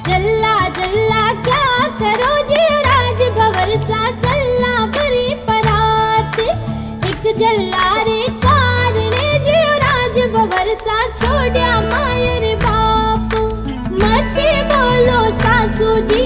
जल्ला जल्ला क्या करो जी राज भवर सा चलना भरी परात। एक जल्ला रे कारणे जी राज भवर सा छोड़या मायर बाप। मत बोलो सासू जी